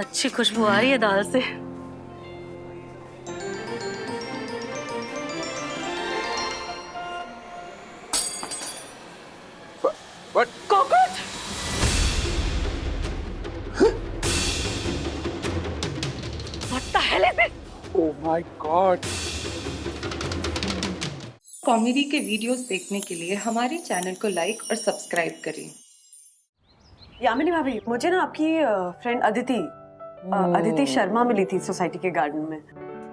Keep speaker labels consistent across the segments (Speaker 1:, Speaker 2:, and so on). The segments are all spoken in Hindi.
Speaker 1: अच्छी खुशबू आ रही है दाल से।
Speaker 2: What?
Speaker 1: Cockroach! What the hell is this?
Speaker 2: Oh my God!
Speaker 3: Comedy के वीडियोस देखने के लिए हमारे चैनल को लाइक और सब्सक्राइब करें।
Speaker 4: यामिनी भाभी, मुझे ना आपकी फ्रेंड अदिति शर्मा मिली थी सोसाइटी के गार्डन में।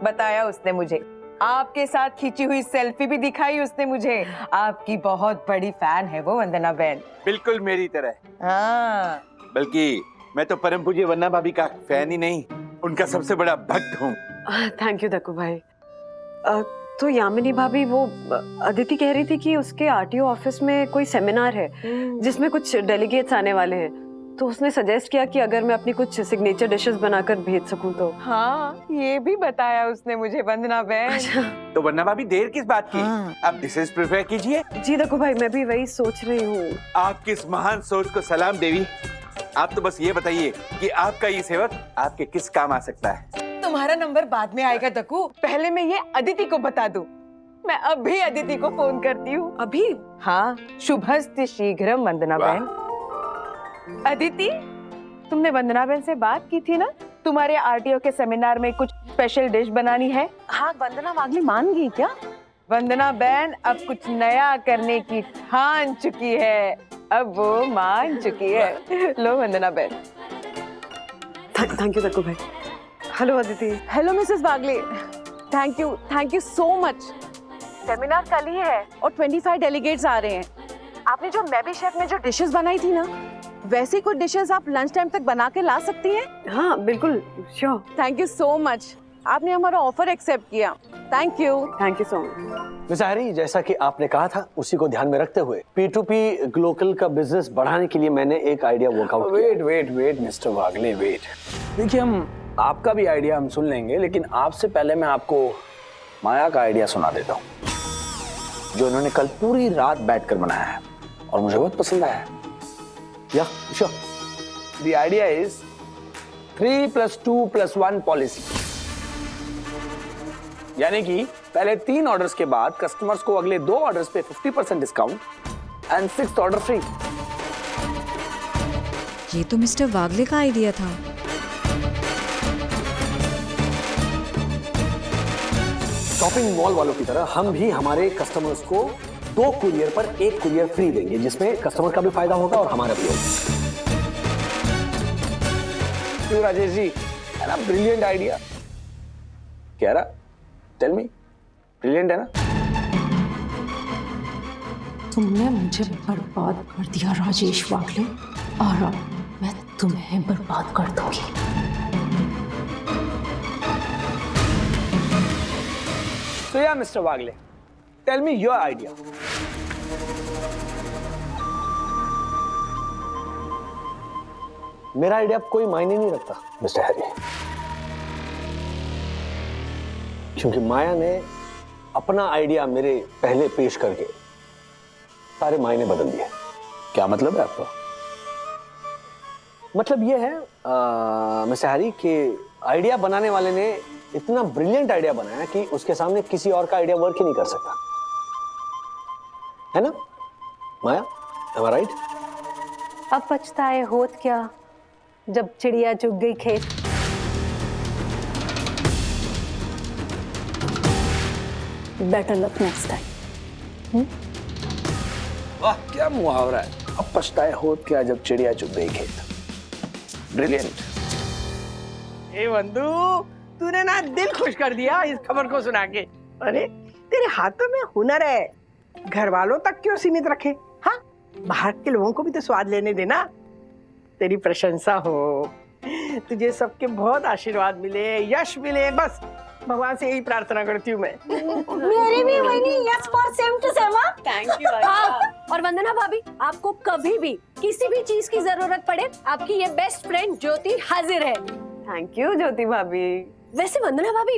Speaker 5: बताया उसने मुझे, आपके साथ खींची हुई सेल्फी भी दिखाई उसने मुझे। आपकी बहुत बड़ी फैन है वो वंदना बहन।
Speaker 2: बिल्कुल मेरी तरह।
Speaker 5: हाँ,
Speaker 2: बल्कि मैं तो परम पूज्य वंदना भाभी का फैन ही नहीं, उनका सबसे बड़ा भक्त हूँ।
Speaker 4: थैंक यू दक्कू भाई। तो यामिनी भाभी, वो अदिति कह रही थी कि उसके आरटीओ ऑफिस में कोई सेमिनार है जिसमें कुछ डेलीगेट्स आने वाले हैं, तो उसने सजेस्ट किया कि अगर मैं अपनी कुछ सिग्नेचर डिशेस बनाकर भेज सकूं तो।
Speaker 5: हाँ, ये भी बताया उसने मुझे वंदना बहन।
Speaker 4: अच्छा।
Speaker 2: तो वंदना भाभी देर किस बात की?
Speaker 5: हाँ।
Speaker 2: अब डिशेस प्रिपेयर कीजिए।
Speaker 4: जी दक्कू भाई, मैं भी वही सोच रही हूँ।
Speaker 2: आपकी इस महान सोच को सलाम देवी। आप तो बस ये बताइए कि आपका ये सेवक आपके किस काम आ सकता है?
Speaker 5: तुम्हारा नंबर बाद में आएगा दक्कू, पहले मैं ये अदिति को बता दूं। मैं अभी अदिति को फोन करती हूँ।
Speaker 4: अभी?
Speaker 5: हाँ, शुभस्ते शीघ्रम वंदना बहन। अदिति, तुमने वंदना बहन से बात की थी ना, तुम्हारे आरटीओ के सेमिनार में कुछ स्पेशल डिश बनानी है।
Speaker 4: हाँ, वंदना वागली मान गई क्या?
Speaker 5: वंदना बहन अब कुछ नया करने की ठान चुकी है, अब वो मान चुकी है। लो वंदना बहन।
Speaker 4: थैंक यू दक्कू भाई। Hello Aditi.
Speaker 5: Hello Mrs Bagle, thank you so much. Seminar कल ही है और 25 डेलीगेट्स आ रहे हैं। आपने जो मैं भी शेफ में जो डिशेस बनाई थी ना, वैसी कुछ डिशेस आप लंच टाइम तक बना के ला सकती हैं?
Speaker 4: हाँ बिल्कुल, sure.
Speaker 5: Thank you so much, आपने हमारा ऑफर एक्सेप्ट किया। Thank you
Speaker 4: so much.
Speaker 6: Miss Hari, जैसा कि आपने कहा था उसी को ध्यान में रखते हुए P2P ग्लोकल का बिजनेस बढ़ाने के लिए मैंने एक आइडिया वर्कआउट किया।
Speaker 7: वेट मिस्टर वागले, वेट। देखिए, हम आपका भी आइडिया हम सुन लेंगे, लेकिन आपसे पहले मैं आपको माया का आइडिया सुना देता हूँ, जो इन्होंने कल पूरी रात बैठकर बनाया है और मुझे बहुत पसंद आया है।
Speaker 6: या sure.
Speaker 7: The idea is 3+2+1 policy, यानी कि पहले 3 ऑर्डर्स के बाद कस्टमर्स को अगले 2 ऑर्डर्स पे 50% discount and 6th order free.
Speaker 8: ये तो मिस्टर वागले का आइडिया था।
Speaker 6: शॉपिंग मॉल वालों की तरह हम भी हमारे कस्टमर्स को 2 कुरियर पर 1 कुरियर फ्री देंगे, जिसमें कस्टमर का भी फायदा होगा और हमारा भी होगा।
Speaker 7: क्यों राजेश जी, है ना ब्रिलियंट आइडिया? कह रहा, टेल मी, ब्रिलियंट है ना?
Speaker 9: तुमने मुझे बर्बाद कर दिया राजेश वागले, और अब मैं तुम्हें बर्बाद कर दूंगी।
Speaker 7: So yeah, Mr. Wagle, tell me your idea.
Speaker 6: मेरा आइडिया अब कोई मायने नहीं रखता मिस्टर हैरी, क्योंकि माया ने अपना आइडिया मेरे पहले पेश करके सारे मायने बदल दिए।
Speaker 7: क्या मतलब है आपका?
Speaker 6: मतलब ये है मिस्टर हैरी कि आइडिया बनाने वाले ने इतना ब्रिलियंट आइडिया बनाया कि उसके सामने किसी और का आइडिया वर्क ही नहीं कर सकता, है ना माया? am I right?
Speaker 9: अब पछताए होत क्या, जब चिड़िया चुग गई खेत। Better luck next time.
Speaker 7: वाह, क्या मुहावरा है, अब पछताए होत क्या जब चिड़िया चुग गई खेत। ब्रिलियंट।
Speaker 10: ए बंधु, तूने ना दिल खुश कर दिया इस खबर को सुना के। अरे तेरे हाथों में हुनर है, घर वालों तक क्यों सीमित रखे? हाँ, बाहर के लोगों को भी तो स्वाद लेने देना। तेरी प्रशंसा हो, तुझे सबके बहुत आशीर्वाद मिले, यश मिले, बस भगवान से यही प्रार्थना करती हूँ मैं।
Speaker 9: मेरी भी वही, yes for same to same.
Speaker 4: Thank you.
Speaker 9: और वंदना भाभी, आपको कभी भी किसी भी चीज की जरूरत पड़े, आपकी ये बेस्ट फ्रेंड ज्योति हाजिर है।
Speaker 4: थैंक यू ज्योति भाभी।
Speaker 9: वैसे वंदना भाभी,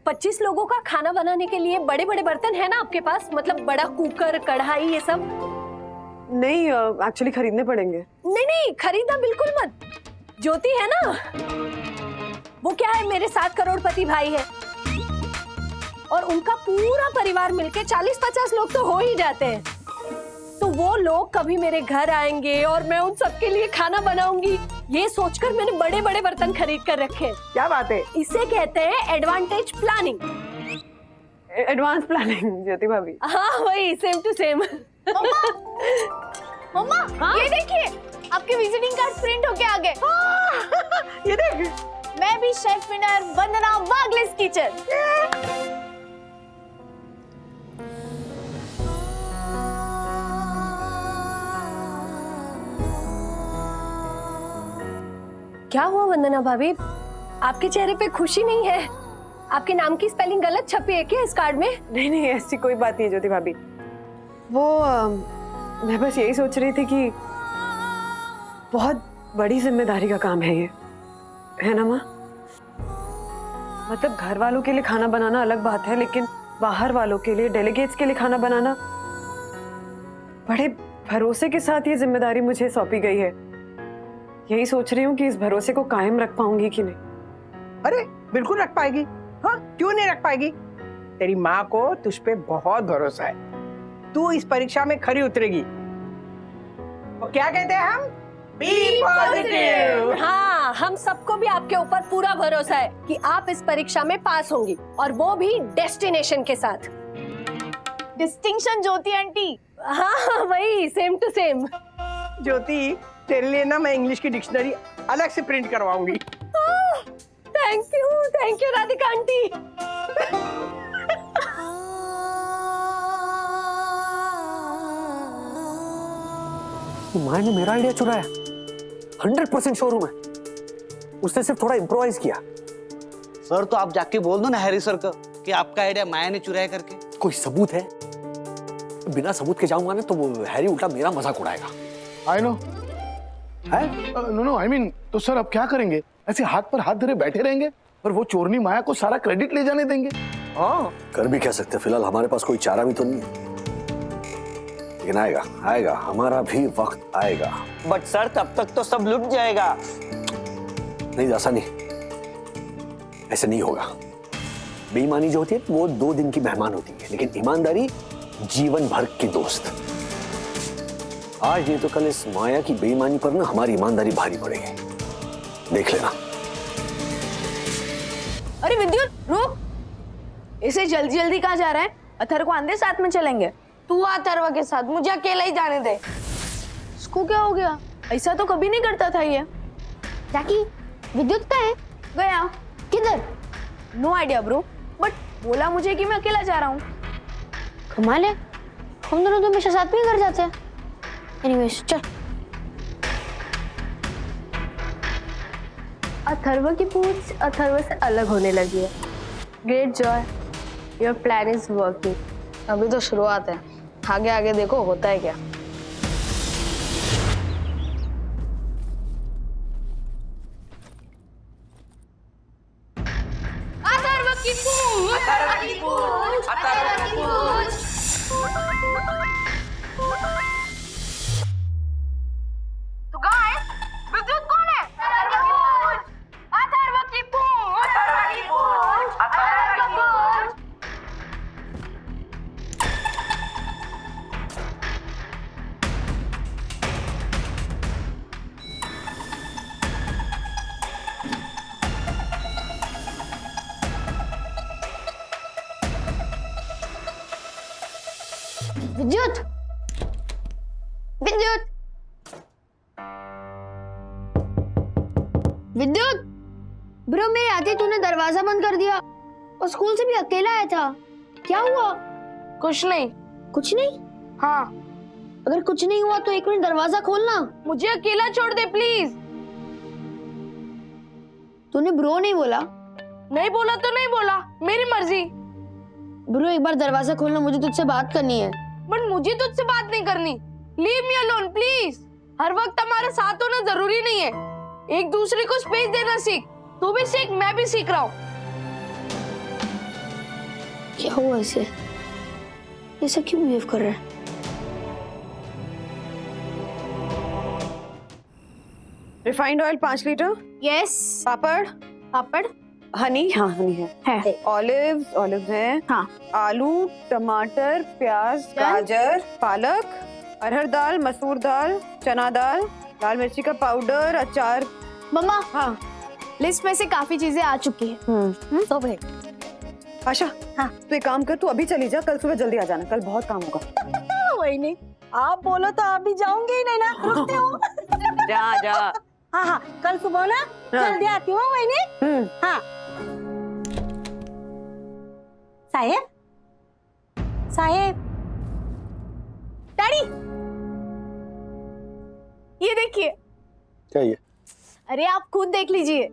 Speaker 9: 25 लोगों का खाना बनाने के लिए बड़े बड़े बर्तन है ना आपके पास? मतलब बड़ा कुकर, कढ़ाई, ये सब?
Speaker 4: नहीं, एक्चुअली खरीदने पड़ेंगे।
Speaker 9: नहीं, खरीदना बिल्कुल मत।
Speaker 1: ज्योति है ना, वो क्या है, मेरे 7 करोड़पति भाई है और उनका पूरा परिवार मिलके 40-50 लोग तो हो ही जाते हैं। तो वो लोग कभी मेरे घर आएंगे और मैं उन सबके लिए खाना बनाऊंगी, ये सोचकर मैंने बड़े बड़े बर्तन खरीद कर रखे हैं।
Speaker 10: क्या बात है?
Speaker 1: इसे कहते हैं एडवांटेज प्लानिंग।
Speaker 4: एडवांस प्लानिंग ज्योति भाभी।
Speaker 1: हाँ वही, सेम टू सेम।
Speaker 5: मम्मा ये देखिए, आपके विजिटिंग कार्ड प्रिंट होके आ गए।
Speaker 10: ये देख,
Speaker 5: मैं भी शेफ विनर वंदना वागलेस किचन।
Speaker 1: क्या हुआ वंदना भाभी, आपके चेहरे पे खुशी नहीं है? आपके नाम की स्पेलिंग गलत छपी है क्या इस कार्ड में?
Speaker 4: नहीं नहीं, ऐसी कोई बात नहीं ज्योति भाभी। वो मैं बस यही सोच रही थी कि बहुत बड़ी जिम्मेदारी का काम है ये, है ना माँ? मतलब घर वालों के लिए खाना बनाना अलग बात है, लेकिन बाहर वालों के लिए, डेलीगेट्स के लिए खाना बनाना, बड़े भरोसे के साथ ये जिम्मेदारी मुझे सौंपी गई है। यही सोच रही हूँ कि इस भरोसे को कायम रख पाऊंगी कि नहीं।
Speaker 10: अरे बिल्कुल रख पाएगी। हाँ, क्यों नहीं रख पाएगी? तेरी माँ को तुझ पे बहुत भरोसा है, तू इस परीक्षा में खरी उतरेगी। तो क्या कहते हैं हम? Be positive.
Speaker 1: हाँ, हम सबको भी आपके ऊपर पूरा भरोसा है कि आप इस परीक्षा में पास होंगी, और वो भी डेस्टिनेशन के साथ।
Speaker 5: डिस्टिंक्शन ज्योति आंटी।
Speaker 1: हाँ वही, सेम टू सेम।
Speaker 10: ज्योति, तेरे लिए ना मैं इंग्लिश की डिक्शनरी अलग से प्रिंट करवाऊंगी।
Speaker 1: Thank you Radhika aunty.
Speaker 6: Maya ने मेरा आइडिया चुराया, 100% शोरूम है। उसने सिर्फ थोड़ा इम्प्रोवाइज किया।
Speaker 11: सर तो आप जाके बोल दो ना हैरी सर को कि आपका आइडिया माया ने चुराया करके।
Speaker 6: कोई सबूत है? बिना सबूत के जाऊंगा ना तो वो हैरी उल्टा मेरा मजाक उड़ाएगा।
Speaker 12: I know no I mean, तो सर अब क्या करेंगे? ऐसे हाथ पर हाथ धरे बैठे रहेंगे और वो चोरनी माया को सारा क्रेडिट ले जाने देंगे?
Speaker 6: हाँ, कर भी कह सकते। फिलहाल हमारे पास कोई चारा भी तो नहीं है, लेकिन आएगा आएगा, हमारा भी वक्त आएगा।
Speaker 11: बट सर तब तक तो सब लुट जाएगा।
Speaker 6: नहीं, ऐसा नहीं, ऐसे नहीं होगा। बेईमानी जो होती है वो 2 दिन की मेहमान होती है, लेकिन ईमानदारी जीवन भर की दोस्त। आज नहीं तो कल इस माया की बेईमानी पर ना हमारी ईमानदारी भारी पड़ेगी, देख लेना।
Speaker 5: अरे विद्युत रुक, इसे जल्दी जल्दी कहाँ जा रहा है? अथर्व को आंदे, साथ में चलेंगे।
Speaker 13: तू अथर्व के साथ, मुझे अकेला ही जाने दे।
Speaker 5: इसको क्या हो गया? ऐसा तो कभी नहीं करता था ये।
Speaker 13: जैकी, विद्युत कहाँ है?
Speaker 5: गया
Speaker 13: किधर?
Speaker 5: नो आइडिया ब्रो, बट बोला मुझे कि मैं अकेला जा रहा हूँ।
Speaker 13: कमाल है, हम दोनों तो हमेशा साथ में ही घर जाते हैं। एनीवेज चल।
Speaker 1: अथर्व की पूछ अथर्व से अलग होने लगी है। Great Joy, your plan is working.
Speaker 13: अभी तो शुरुआत है, आगे आगे देखो होता है क्या।
Speaker 5: अथर्व की पूछ, अथर्व की पूछ, अथर्व की पूछ। तो गाइस, विद्युत कौन है? अथर्व की पूछ, अथर्व की पूछ, अथर्व की पूछ।
Speaker 13: विद्युत, विद्युत, विद्युत। ब्रो, मेरे आते तूने दरवाजा बंद कर दिया और स्कूल से भी अकेला आया था, क्या हुआ?
Speaker 5: कुछ नहीं।
Speaker 13: कुछ नहीं?
Speaker 5: हाँ,
Speaker 13: अगर कुछ नहीं हुआ तो 1 मिनट दरवाजा खोलना।
Speaker 5: मुझे अकेला छोड़ दे प्लीज।
Speaker 13: तूने ब्रो नहीं बोला?
Speaker 5: नहीं बोला तो नहीं बोला, मेरी मर्जी।
Speaker 13: ब्रो, एक बार दरवाजा खोलना, मुझे तुझसे बात करनी है।
Speaker 5: बट मुझे तुझसे बात नहीं करनी। Leave me alone please. हर वक्त हमारे साथ होना जरूरी नहीं है, एक दूसरे को स्पेस देना सीख। तू भी सीख, मैं भी सीख रहा हूँ।
Speaker 13: क्या हुआ इसे? ऐसा क्यों बिहेव कर रहा है?
Speaker 4: Refined oil 5 litre.
Speaker 13: यस।
Speaker 4: पापड़।
Speaker 13: पापड़।
Speaker 4: हनी। हाँ हनी है। ऑलिव्स है।
Speaker 13: हाँ।
Speaker 4: आलू, टमाटर, प्याज, गाजर, पालक, अरहर दाल, मसूर दाल, चना दाल, लाल मिर्ची का पाउडर, अचार।
Speaker 13: मम्मा,
Speaker 4: हाँ
Speaker 13: लिस्ट में से काफी चीजें आ चुकी है।
Speaker 4: सब है। आशा, हाँ तू एक काम कर, तू अभी चली जा, कल सुबह जल्दी आ जाना, कल बहुत काम होगा।
Speaker 1: वही नहीं, आप बोलो तो आप भी जाऊंगे ही नहीं ना, रुकते हो।
Speaker 4: जा।
Speaker 1: हाँ हाँ, कल सुबह ना जल्दी आती हूँ। वही नहीं। हाँ साहेब, साहेब,
Speaker 13: डैडी, ये देखिए।
Speaker 6: क्या ये?
Speaker 13: अरे आप खुद देख लीजिए।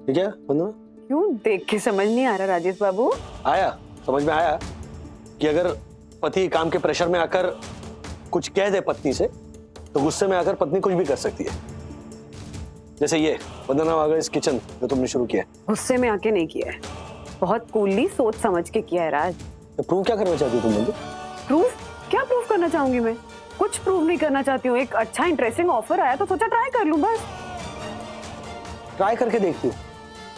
Speaker 6: ठीक है बंधु,
Speaker 4: क्यों देख के समझ नहीं आ रहा राजेश बाबू?
Speaker 6: आया समझ में आया कि अगर पति काम के प्रेशर में आकर कुछ कह दे पत्नी से तो गुस्से में आकर पत्नी कुछ भी कर सकती है। जैसे ये वंदना वागले इस किचन जो तुमने शुरू किया है।
Speaker 4: गुस्से में आके नहीं किया है, बहुत कूलली सोच समझ के किया है राज।
Speaker 6: तो प्रूव क्या करना चाहती हो तुम बंधु?
Speaker 4: प्रूफ? क्या प्रूफ करना चाहूंगी मैं? कुछ प्रूफ नहीं करना चाहती हूँ। एक अच्छा इंटरेस्टिंग ऑफर आया तो सोचा ट्राई कर लूं बस।
Speaker 6: ट्राई करके देखती हूँ।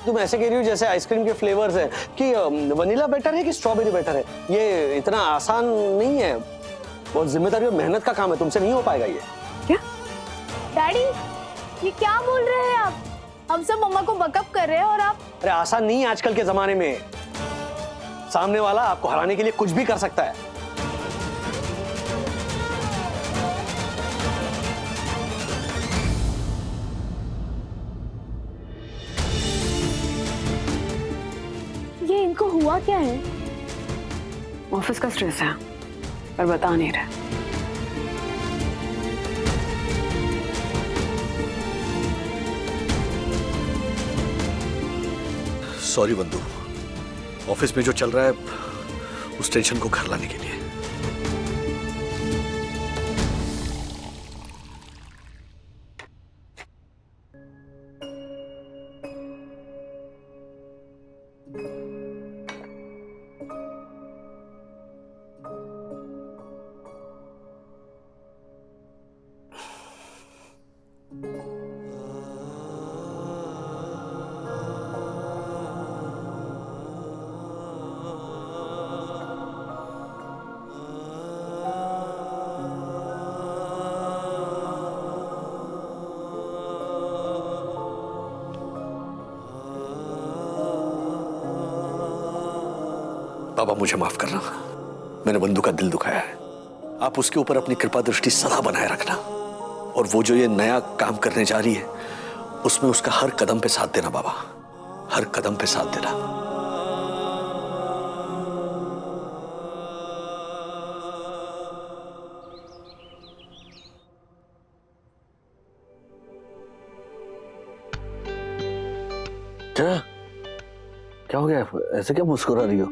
Speaker 6: तुम ऐसे कह रही हो जैसे आइसक्रीम के फ्लेवर्स है कि वनीला बेटर है कि स्ट्रॉबेरी बेटर है। ये इतना आसान नहीं है, बहुत जिम्मेदारी और मेहनत का काम है, तुमसे नहीं हो पाएगा ये।
Speaker 4: क्या
Speaker 13: डैडी, ये क्या बोल रहे हैं आप? हम सब मम्मा को बकअप कर रहे हैं और आप।
Speaker 6: अरे आसान नहीं है आजकल के जमाने में, सामने वाला आपको हराने के लिए कुछ भी कर सकता है।
Speaker 13: ये इनको हुआ क्या है?
Speaker 4: ऑफिस का स्ट्रेस है पर बता नहीं रहा।
Speaker 6: सॉरी बंधु, ऑफिस में जो चल रहा है उस टेंशन को घर लाने के लिए। बाबा मुझे माफ करना, मैंने बंधु का दिल दुखाया है। आप उसके ऊपर अपनी कृपा दृष्टि सदा बनाए रखना, और वो जो ये नया काम करने जा रही है उसमें उसका हर कदम पे साथ देना बाबा, हर कदम पे साथ देना। क्या क्या हो गया? ऐसे क्या मुस्कुरा रही हो?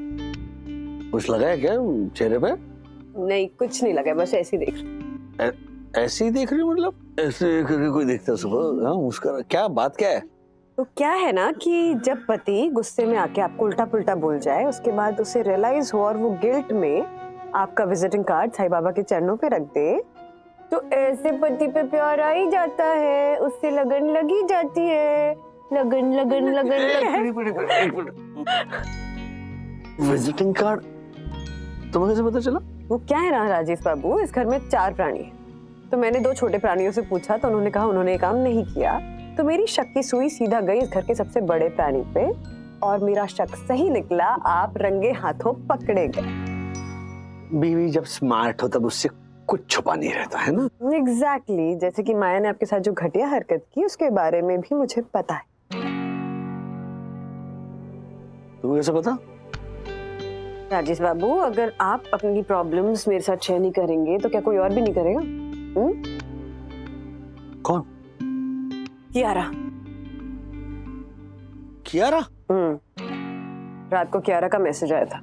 Speaker 6: कुछ लगा है क्या चेहरे पे?
Speaker 4: नहीं कुछ नहीं लगा, बस ऐसे ही देख रही।
Speaker 6: ऐसे ही देख रही हो? मतलब ऐसे करके कोई देखता सुबह? हाँ मुस्कुरा, क्या बात क्या है?
Speaker 4: तो क्या है ना कि जब पति गुस्से में आके आपको उल्टा पुल्टा बोल जाए, उसके बाद उसे रियलाइज हो और वो गिल्ट में आपका विजिटिंग कार्ड साईं बाबा के चरणों पे रख दे, तो ऐसे पति पे प्यार आ ही जाता है, उससे लगन लगी जाती है। लगन लगन लगन
Speaker 6: विजिटिंग कार्ड तुम्हें कैसे पता चला?
Speaker 4: वो क्या है ना राजेश बाबू, इस घर में 4 प्राणी है, तो मैंने 2 छोटे प्राणियों से पूछा तो उन्होंने कहा उन्होंने ये काम नहीं किया, तो मेरी शक की सुई सीधा गई इस घर के सबसे बड़े प्राणी पे, और मेरा शक सही निकला, आप रंगे हाथों पकड़े गए।
Speaker 6: बीवी जब स्मार्ट हो तब उससे कुछ छुपा नहीं रहता है ना।
Speaker 4: एग्जैक्टली, जैसे कि माया ने आपके साथ जो घटिया हरकत की उसके बारे में भी मुझे पता है।
Speaker 6: तुम्हें कैसे पता?
Speaker 4: राजेश बाबू, अगर आप अपनी प्रॉब्लम्स मेरे साथ शेयर नहीं करेंगे तो क्या कोई और भी नहीं करेगा?
Speaker 6: कौन?
Speaker 4: कियारा।
Speaker 6: कियारा?
Speaker 4: रात को कियारा का मैसेज आया था,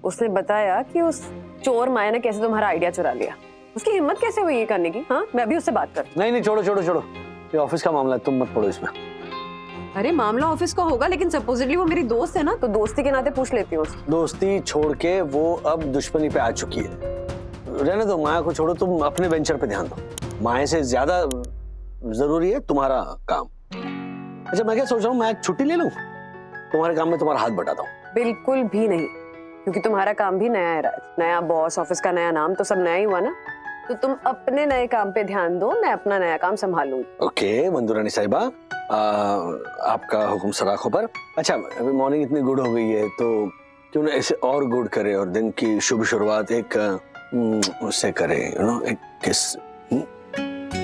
Speaker 4: उसने बताया कि उस चोर माया ने कैसे तुम्हारा आइडिया चुरा लिया। उसकी हिम्मत कैसे हुई ये करने की? हाँ मैं भी उससे बात कर।
Speaker 6: नहीं छोड़ो छोड़ो छोड़ो, ये ऑफिस का मामला है, तुम मत पड़ो इसमें।
Speaker 4: अरे मामला ऑफिस का होगा, लेकिन सपोजिटली वो मेरी दोस्त है ना, तो दोस्ती के नाते पूछ लेती हूँ।
Speaker 6: दोस्ती छोड़ के वो अब दुश्मनी पे आ चुकी है। रहने दो, माया को छोड़ो, तुम अपने वेंचर पे ध्यान दो। माए से ज्यादा जरूरी है तुम्हारा काम। अच्छा मैं क्या सोच रहा हूँ, मैं छुट्टी ले लूं, तुम्हारे काम में तुम्हारा हाथ बटाता हूँ।
Speaker 4: बिल्कुल भी नहीं, क्योंकि तुम्हारा काम भी नया है राज, नया बॉस, ऑफिस का नया नाम, तो सब नया ही हुआ ना। तो तुम अपने नए काम पे ध्यान दो, मैं अपना नया काम संभालूंगी।
Speaker 6: ओके बंधु रानी साहिबा, आपका हुक्म सराखों पर। अच्छा अभी मॉर्निंग इतनी गुड हो गई है तो क्यों ना इसे और गुड करे और दिन की शुभ शुरुआत एक उससे करे, यू नो, एक किस।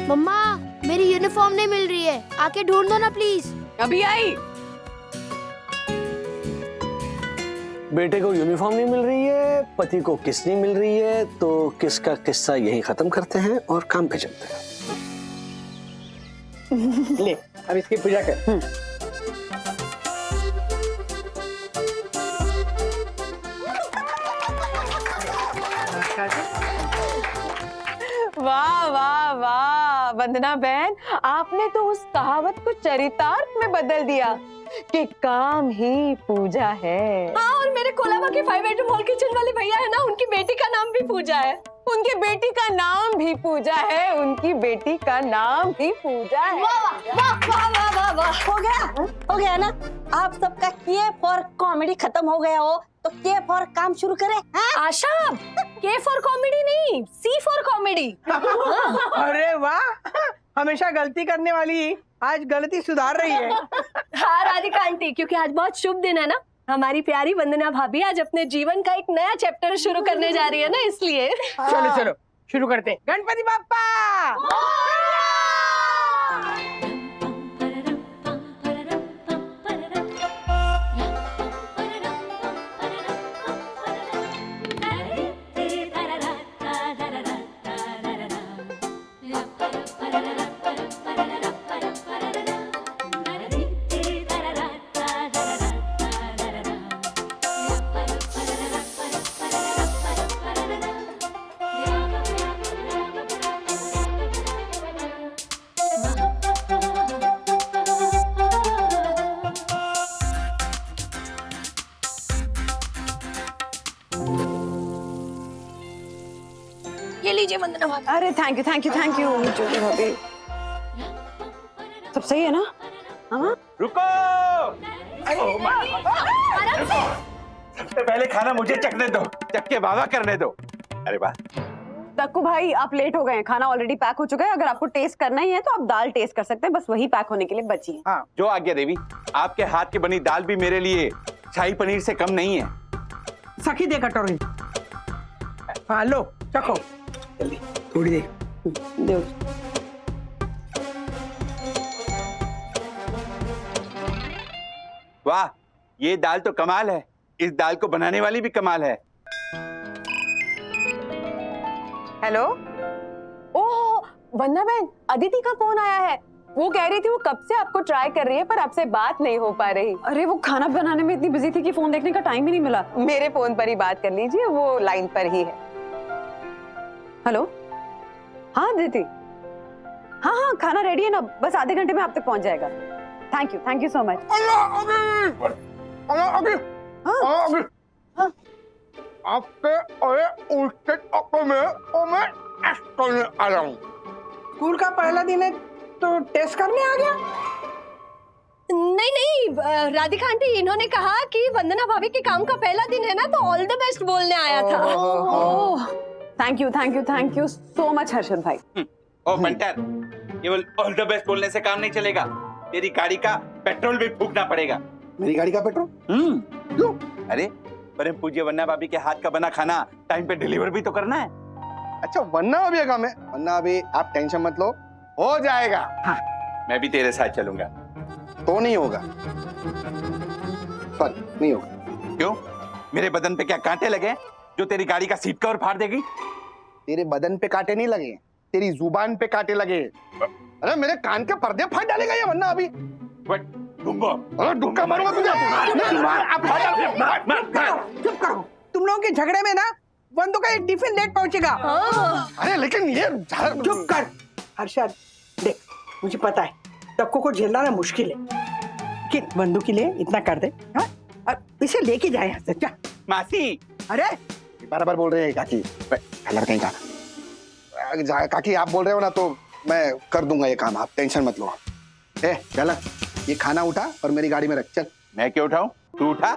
Speaker 13: मम्मा मेरी यूनिफॉर्म नहीं मिल रही है, आके ढूंढ दो ना प्लीज।
Speaker 5: अभी आई।
Speaker 6: बेटे को यूनिफॉर्म नहीं मिल रही है, पति को किस नहीं मिल रही है, तो किसका किस्सा यही खत्म करते हैं और काम पे चलते हैं।
Speaker 10: ले अब इसकी पूजा कर।
Speaker 5: वाह वाह वाह वंदना बहन, आपने तो उस कहावत को चरितार्थ में बदल दिया कि काम ही पूजा है।
Speaker 1: हाँ, और मेरे कोलाबा के 5 बेडरूम हॉल किचन वाले भैया है ना, उनकी बेटी का नाम भी पूजा है।
Speaker 5: उनकी बेटी का नाम भी पूजा है, उनकी बेटी का नाम भी पूजा है।
Speaker 1: वाह वाह वाह वाह वाह,
Speaker 14: हो गया ना। आप सबका के फॉर कॉमेडी खत्म हो गया हो तो के फॉर काम शुरू करें।
Speaker 1: आशा, के फॉर कॉमेडी नहीं, सी फॉर कॉमेडी।
Speaker 10: अरे वाह, हमेशा गलती करने वाली आज गलती सुधार रही है।
Speaker 1: हाँ राधिका आंटी, क्योंकि आज बहुत शुभ दिन है ना, हमारी प्यारी वंदना भाभी आज अपने जीवन का एक नया चैप्टर शुरू करने जा रही है ना, इसलिए।
Speaker 10: चलो चलो शुरू करते हैं। गणपति बाप्पा।
Speaker 1: ये लीजिए वंदना भाभी।
Speaker 4: अरे थैंक यू ज्योति भाभी। सब सही है ना? हाँ
Speaker 2: रुको, सबसे पहले खाना मुझे चखने दो, चख के वाह करने दो। अरे वाह।
Speaker 4: तक्कू भाई आप लेट हो गए हैं, खाना ऑलरेडी पैक हो चुका है। अगर आपको टेस्ट करना ही है तो आप दाल टेस्ट कर सकते हैं, बस वही पैक होने के लिए बची है।
Speaker 2: हाँ, जो आज्ञा देवी। आपके हाथ की बनी दाल भी मेरे लिए शाही पनीर से कम नहीं है।
Speaker 10: सखी दे कटोरी। हाँ लो चखो जल्दी, थोड़ी देर
Speaker 4: दो।
Speaker 2: वाह, ये दाल तो कमाल है। इस दाल को बनाने वाली भी कमाल है।
Speaker 5: हेलो, ओह वंदना बहन, अदिति का फोन आया है। वो कह रही थी वो कब से आपको ट्राई कर रही है पर आपसे बात नहीं हो पा रही।
Speaker 4: अरे वो खाना बनाने में इतनी बिजी थी कि फोन देखने का टाइम ही नहीं मिला।
Speaker 5: मेरे फोन पर ही बात कर लीजिए, वो लाइन पर ही है।
Speaker 4: हेलो, हाँ अदिति, हाँ खाना रेडी है ना, बस आधे घंटे में आप तक पहुंच जाएगा। Thank you so much.
Speaker 12: आपके उल्टे टक्कर में मैं करने आ रहा हूँ।
Speaker 10: स्कूल का पहला दिन है तो टेस्ट करने आ गया?
Speaker 1: नहीं, राधिका आंटी इन्होंने कहा कि वंदना भाभी के काम का पहला दिन है ना, तो ऑल द बेस्ट बोलने आया था।
Speaker 4: Oh thank you so much Harshad भाई।
Speaker 2: ओ बंटर, केवल ऑल द बेस्ट बोलने से काम नहीं चलेगा। तेरी गाड़ी का पेट्रोल भी फूकना पड़ेगा।
Speaker 12: मेरी गाड़ी का पेट्रोल?
Speaker 2: क्यों? अरे परम पूज्य वन्ना भाभी के हाथ का बना खाना टाइम पे डिलीवर भी तो करना है।
Speaker 12: अच्छा वन्ना भाभी का काम है। वन्ना भाभी आप टेंशन मत लो, हो जाएगा।
Speaker 2: हाँ, मैं भी तेरे साथ चलूंगा।
Speaker 12: तो नहीं होगा, पर नहीं होगा।
Speaker 2: क्यों? मेरे बदन पे क्या कांटे लगे जो तेरी गाड़ी का सीट कवर फाड़ देगी?
Speaker 12: तेरे बदन पे कांटे नहीं लगे, तेरी जुबान पे कांटे लगे। अरे मेरे कान के पर्दे फाड़ डालेगा ये वन्ना अभी।
Speaker 10: डुक्का मारूंगा तुझे। चुप करो, तुम लोगों के झगड़े में ना बंदों का एक टिफिन लेट पहुंचेगा।
Speaker 12: अरे लेकिन ये
Speaker 10: चुप कर हर्षद, देख मुझे पता है तक्को को झेलना ना मुश्किल है, कि बंदू के लिए इतना कर दे। हाँ? और इसे लेके जाए यहाँ से। जा
Speaker 2: मासी।
Speaker 10: अरे
Speaker 12: बार बार बोल रहे हैं काकी, कहीं का काकी आप बोल रहे हो ना तो मैं कर दूंगा ये काम, आप टेंशन मत लो। चल ये खाना उठा और मेरी गाड़ी में रख। चल।
Speaker 2: मैं क्यों उठाऊं? तू उठा।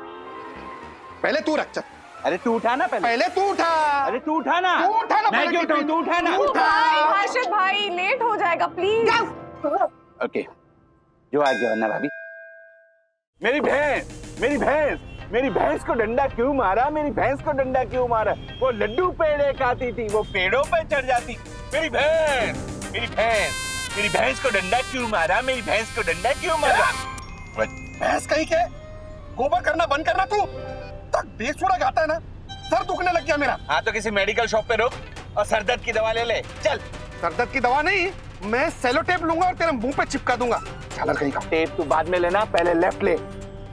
Speaker 12: पहले तू रख। चल।
Speaker 2: अरे तू उठा ना पहले
Speaker 12: तू उठा।
Speaker 2: अरे तू उठा ना।
Speaker 12: तू उठा ना।
Speaker 2: मैं क्यों उठाऊं? तू उठा ना।
Speaker 5: हर्षद भाई लेट हो जाएगा प्लीज।
Speaker 2: ओके जो आ गया वरना भाभी। मेरी भैंस, मेरी भैंस, मेरी भैंस को डंडा क्यों मारा? मेरी भैंस को डंडा क्यों मारा? वो लड्डू पेड़े खाती थी, वो पेड़ों पे चढ़ जाती। मेरी भैंस, मेरी भैंस, मेरी भैंस को डंडा क्यों मारा? मेरी भैंस को डंडा क्यों मारा?
Speaker 12: भैंस कहीं के गोबर करना बंद करना तू तक बेसुरा गाता है ना। सर दुखने लग गया मेरा।
Speaker 2: हाँ तो किसी मेडिकल शॉप पे रुक और सरदर्द की दवा ले ले। चल।
Speaker 12: सरदर्द की दवा नहीं, मैं सेलो टेप लूंगा और तेरे मुंह पे चिपका दूंगा। झालर कहीं का।
Speaker 2: टेप तू बाद में लेना, पहले लेफ्ट ले।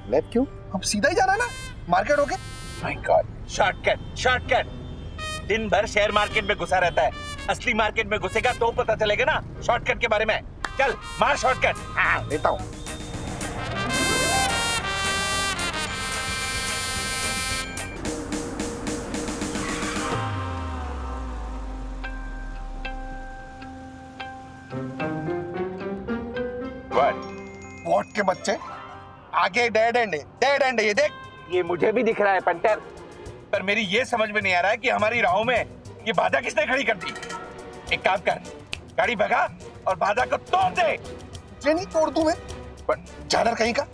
Speaker 12: लेफ्ट क्यों? अब सीधा ही जाना है ना मार्केट होके।
Speaker 2: My God, shortcut, shortcut. दिन भर शेयर मार्केट में घुसा रहता है, असली मार्केट में घुसेगा तो पता चलेगा ना शॉर्टकट के बारे में। चल मार शॉर्टकट।
Speaker 12: हाँ लेता हूँ। वॉट के बच्चे आगे डेड एंड है, डेड एंड है। ये देख।
Speaker 2: ये मुझे भी दिख रहा है पंटर, पर मेरी ये समझ में नहीं आ रहा है कि हमारी राहों में ये बाधा किसने खड़ी कर दी। एक काम कर, गाड़ी भगा और बाधा को तोड़ दे।
Speaker 12: ये नहीं तोड़ दूं मैं, पर झालर कहीं का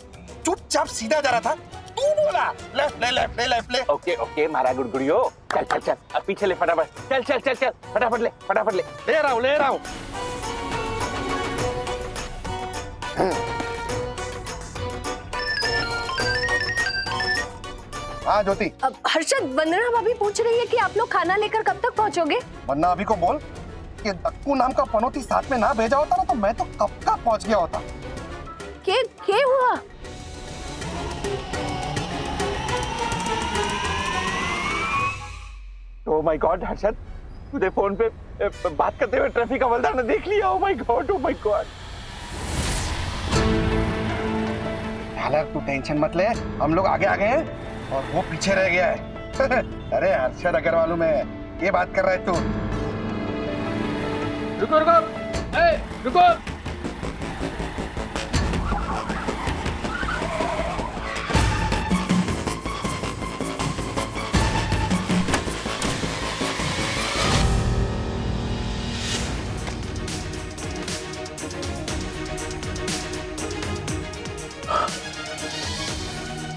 Speaker 12: चुपचाप सीधा जा रहा था। तू बोला लेफ्ट ले, लेफ्ट ले, लेफ्ट ले।
Speaker 2: ओके ओके मारा गुड़गुड़ियो। चल चल चल अब पीछे ले फटाफट। चल चल चल चल फटाफट ले, फटाफट ले।
Speaker 12: ले रहा हूँ, ले रहा हूँ। हाँ ज्योति।
Speaker 1: अब हर्षद, वंदना भाभी पूछ रही है कि आप लोग खाना लेकर कब तक पहुंचोगे?
Speaker 12: वरना अभी को बोल कि दक्कू नाम का पनौती साथ में ना भेजा होता ना तो मैं तो कब का पहुंच गया होता।
Speaker 1: क्या हुआ?
Speaker 2: ओह माय गॉड हर्षद, तूने फोन पे बात करते हुए ट्रैफिक हवलदार ने देख लिया। Oh my God, oh my God.
Speaker 12: झालर तू टेंशन मत ले, हम लोग आगे आ गए हैं और वो पीछे रह गया है। अरे हर्षद अग्रवाल में ये बात कर रहा है तू।
Speaker 7: रुको रुको, रुको।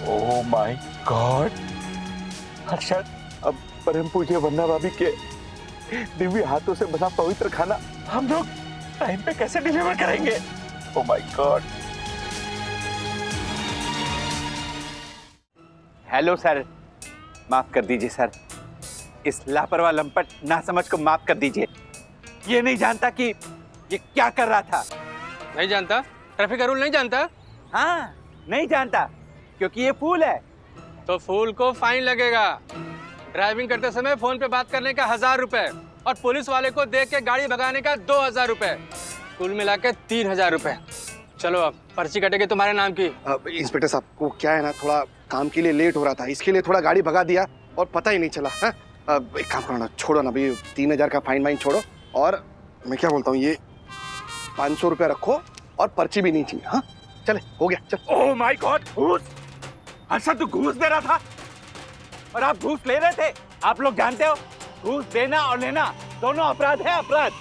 Speaker 2: ओह माय गॉड हर्षद, अब परम पूज्य वंदना भाभी के दिव्य हाथों से बना पवित्र खाना हम लोग टाइम पे कैसे डिलीवर करेंगे? Oh my God. Hello sir, माफ कर दीजिए सर, इस लापरवाह लंपट नासमझ को माफ कर दीजिए। ये नहीं जानता कि ये क्या कर रहा था।
Speaker 15: नहीं जानता? ट्रैफिक का रूल नहीं जानता?
Speaker 2: हाँ नहीं जानता, क्योंकि ये फूल है।
Speaker 15: तो फूल को फाइन लगेगा। ड्राइविंग करते समय फोन पे बात करने का 1000 रुपए और पुलिस वाले को देख के गाड़ी भगाने का 2000 रुपए, कुल मिला के 3000 रुपए। चलो अब पर्ची कटेगी तुम्हारे नाम की।
Speaker 12: इंस्पेक्टर साहब को क्या है ना, थोड़ा काम के लिए लेट हो रहा था, इसके लिए थोड़ा गाड़ी भगा दिया और पता ही नहीं चला। एक काम करो ना, छोड़ो ना भाई, 3000 का फाइन वाइन छोड़ो और मैं क्या बोलता हूँ, ये 500 रुपया रखो और पर्ची भी नहीं चाहिए। हाँ चले, हो गया चल।
Speaker 2: ओह माय गॉड, घूस! अच्छा तू घूस दे रहा था और आप घूस ले रहे थे। आप लोग जानते हो घूस देना और लेना दोनों अपराध है, अपराध।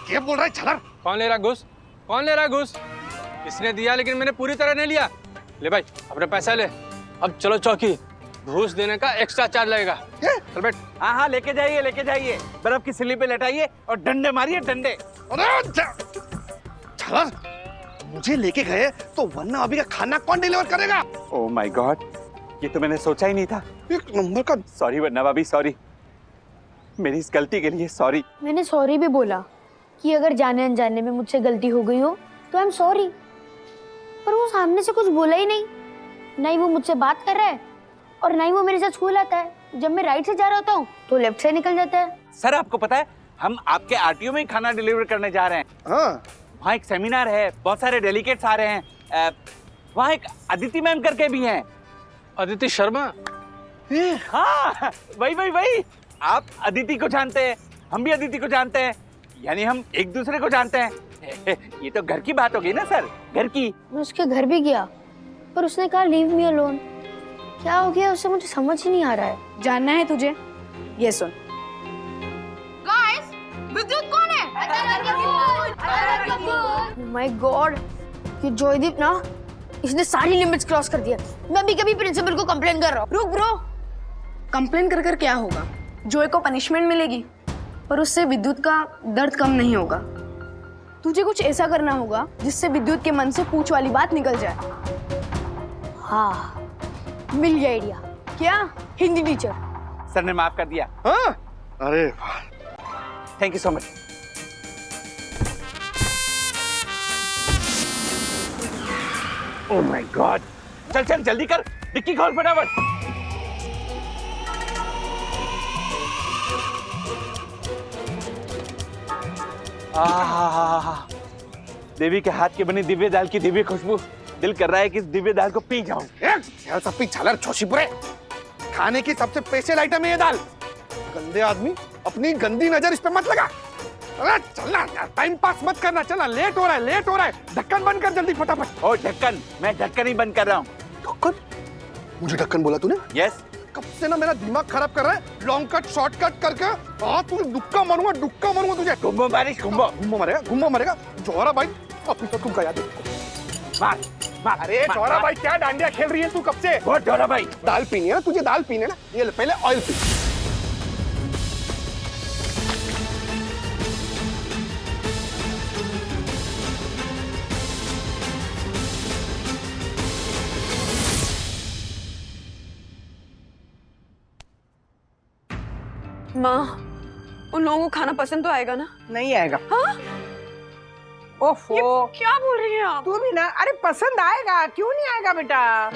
Speaker 12: क्या बोल रहा है छलर?
Speaker 15: कौन ले रहा घूस? कौन ले रहा घूस? इसने दिया लेकिन मैंने पूरी तरह नहीं लिया। ले भाई अपने पैसा ले। अब चलो चौकी, घूस देने का एक्स्ट्रा चार्ज लगेगा। चल बैठ।
Speaker 2: हाँ हाँ लेके जाइए, लेके जाइए, बर्फ की सिल्ली पे लेटाइए और डंडे मारिए, डंडे।
Speaker 12: छलर, मुझे लेके गए तो वरना अभी का खाना कौन डिलीवर करेगा?
Speaker 2: ओह माय गॉड, ये तो मैंने सोचा ही नहीं था।
Speaker 12: एक नंबर का
Speaker 2: सॉरी वरना भाभी, सॉरी, मेरी इस गलती के लिए सॉरी।
Speaker 13: मैंने सॉरी भी बोला कि अगर जाने अनजाने में मुझसे गलती हो गई हो तो आई एम सॉरी, पर वो सामने से कुछ बोला ही नहीं। ना ही वो मुझसे बात कर रहा है और ना ही वो मेरे साथ स्कूल आता है। जब मैं राइट से जा रहा होता हूँ तो लेफ्ट से निकल जाता है।
Speaker 2: सर आपको पता है हम आपके आरटीओ में ही खाना डिलीवर करने जा रहे हैं।
Speaker 12: हाँ
Speaker 2: वहाँ एक सेमिनार है, बहुत सारे डेलीगेट्स आ रहे हैं। वहाँ एक अदिति मैम करके भी हैं।
Speaker 15: अदिति शर्मा?
Speaker 2: हाँ वही वही वही। आप अदिति को जानते हैं, हम भी अदिति को जानते हैं, यानी हम एक दूसरे को जानते हैं। ये तो घर की बात हो गई ना सर, घर की।
Speaker 13: मैं उसके घर भी गया पर उसने कहा लीव मी अलोन। क्या हो गया उससे मुझे समझ ही नहीं आ रहा है।
Speaker 1: जानना है तुझे? ये सुन।
Speaker 13: गाइस, विद्युत कौन है? माय गॉड, ये जॉयदीप ना, इसने सारी लिमिट्स क्रॉस कर दिया। मैं भी कभी प्रिंसिपल को कंप्लेन कर रहा हूँ।
Speaker 1: रुक ब्रो, कंप्लेन कर कर क्या होगा? जोय को पनिशमेंट मिलेगी पर उससे विद्युत का दर्द कम नहीं होगा। तुझे कुछ ऐसा करना होगा जिससे विद्युत के मन से पूछ वाली बात निकल जाए।
Speaker 13: हाँ, मिल गया आइडिया।
Speaker 1: क्या?
Speaker 13: हिंदी टीचर।
Speaker 2: सर ने माफ कर दिया।
Speaker 12: हाँ? अरे
Speaker 2: thank you so much. Oh my God, चल चल जल्दी कर, डिक्की खोल फटाफट। देवी के हाथ की बनी दिव्य दाल की दिव्य खुशबू, दिल कर रहा है कि इस दिव्य दाल को पी जाऊं।
Speaker 12: सब झालर छोशीपुरे, खाने की सबसे स्पेशल आइटम है ये दाल। गंदे आदमी, अपनी गंदी नजर इस पे मत लगा। अरे चलना यार, टाइम पास मत करना, चलना, लेट हो रहा है, लेट हो रहा है। ढक्कन बंद कर जल्दी फटाफट।
Speaker 2: ओ ढक्कन, मैं ढक्कन ही बंद कर रहा हूँ।
Speaker 12: ढक्कन? मुझे ढक्कन बोला तूने?
Speaker 2: यस।
Speaker 12: कब से ना मेरा दिमाग खराब कर रहा है, लॉन्ग कट शॉर्ट कट करके। हाँ तुझे दुक्का मारूंगा तुझे।
Speaker 2: घुम्बो बारिश घुम्बो।
Speaker 12: घुम्बो मरेगा। जोहरा भाई अपनी तो तुम गया देखो।
Speaker 2: मार मार।
Speaker 12: अरे जोहरा भाई क्या डांडिया खेल रही है तू कब से?
Speaker 2: बहुत जोहरा भाई।
Speaker 12: दाल पीनी है ना तुझे, दाल पीने ना, ये ले पहले ऑयल पी।
Speaker 4: माँ, उन लोगों को खाना पसंद तो आएगा ना?
Speaker 10: नहीं आएगा।
Speaker 4: हाँ?
Speaker 10: ओफो,
Speaker 4: क्या बोल रही हैं आप?
Speaker 10: तू भी ना, अरे पसंद आएगा, क्यों नहीं आएगा बेटा?